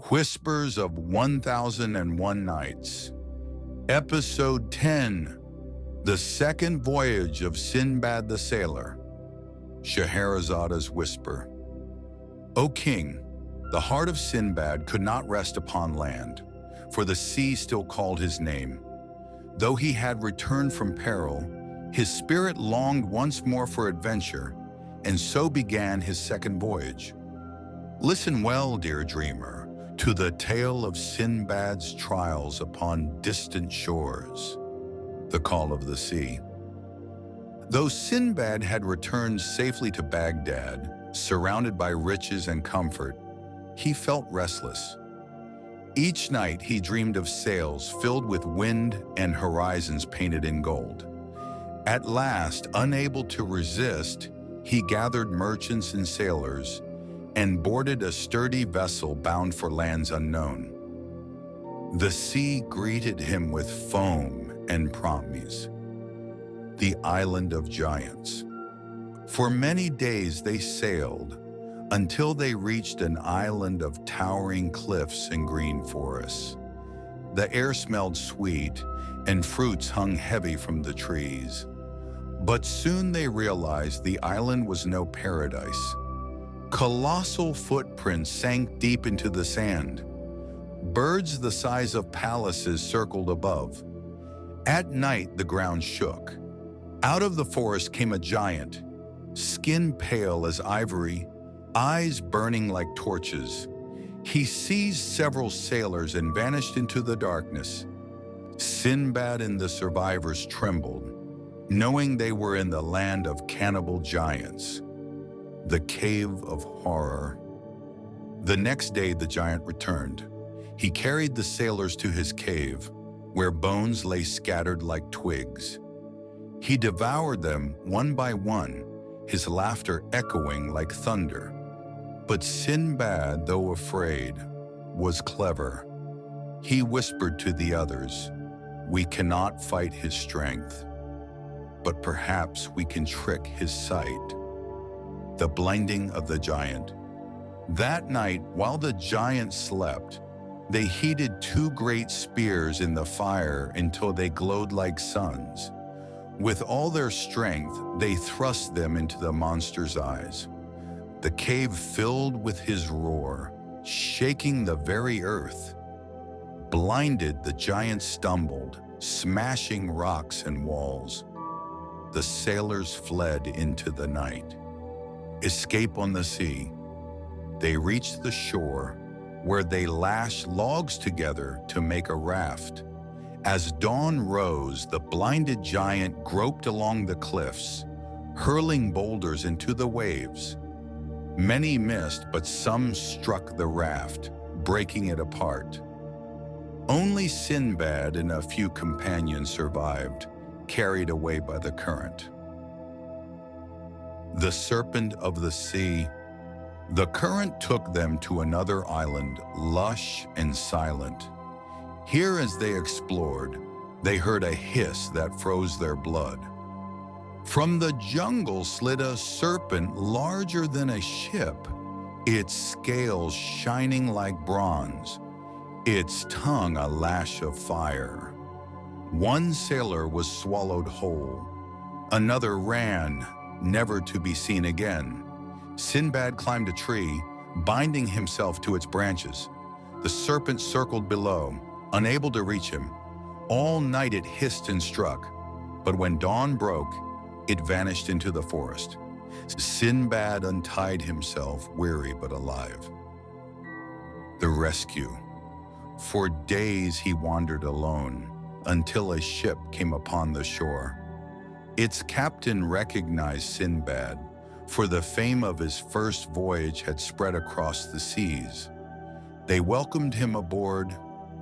Whispers of 1001 Nights. Episode 10. The Second Voyage of Sinbad the Sailor. Scheherazada's Whisper. O King, the heart of Sinbad could not rest upon land, for the sea still called his name. Though he had returned from peril, his spirit longed once more for adventure, and so began his second voyage. Listen well, dear dreamer, to the tale of Sinbad's trials upon distant shores, the call of the sea. Though Sinbad had returned safely to Baghdad, surrounded by riches and comfort, he felt restless. Each night he dreamed of sails filled with wind and horizons painted in gold. At last, unable to resist, he gathered merchants and sailors and boarded a sturdy vessel bound for lands unknown. The sea greeted him with foam and promise, the island of giants. For many days they sailed until they reached an island of towering cliffs and green forests. The air smelled sweet and fruits hung heavy from the trees. But soon they realized the island was no paradise. Colossal footprints sank deep into the sand. Birds the size of palaces circled above. At night, the ground shook. Out of the forest came a giant, skin pale as ivory, eyes burning like torches. He seized several sailors and vanished into the darkness. Sinbad and the survivors trembled, knowing they were in the land of cannibal giants, the cave of horror. The next day the giant returned. He carried the sailors to his cave, where bones lay scattered like twigs. He devoured them one by one, his laughter echoing like thunder. But Sinbad, though afraid, was clever. He whispered to the others, "We cannot fight his strength, but perhaps we can trick his sight." The blinding of the giant. That night, while the giant slept, they heated two great spears in the fire until they glowed like suns. With all their strength, they thrust them into the monster's eyes. The cave filled with his roar, shaking the very earth. Blinded, the giant stumbled, smashing rocks and walls. The sailors fled into the night. Escape on the sea. They reached the shore, where they lashed logs together to make a raft. As dawn rose, the blinded giant groped along the cliffs, hurling boulders into the waves. Many missed, but some struck the raft, breaking it apart. Only Sinbad and a few companions survived, carried away by the current. The Serpent of the Sea. The current took them to another island, lush and silent. Here, as they explored, they heard a hiss that froze their blood. From the jungle slid a serpent larger than a ship, its scales shining like bronze, its tongue a lash of fire. One sailor was swallowed whole. Another ran, never to be seen again. Sinbad climbed a tree, binding himself to its branches. The serpent circled below, unable to reach him. All night it hissed and struck, but when dawn broke, it vanished into the forest. Sinbad untied himself, weary but alive. The rescue. For days he wandered alone, until a ship came upon the shore. Its captain recognized Sinbad, for the fame of his first voyage had spread across the seas. They welcomed him aboard,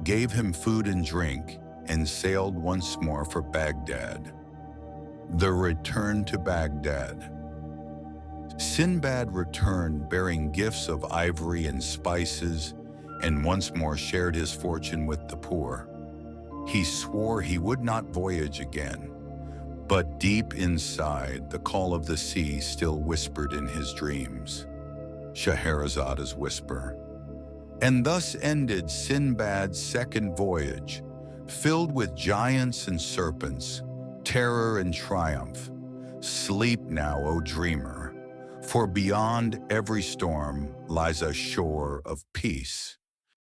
gave him food and drink, and sailed once more for Baghdad. The return to Baghdad. Sinbad returned bearing gifts of ivory and spices, and once more shared his fortune with the poor. He swore he would not voyage again, but deep inside, the call of the sea still whispered in his dreams. Scheherazada's Whisper. And thus ended Sinbad's second voyage, filled with giants and serpents, terror and triumph. Sleep now, O dreamer, for beyond every storm lies a shore of peace.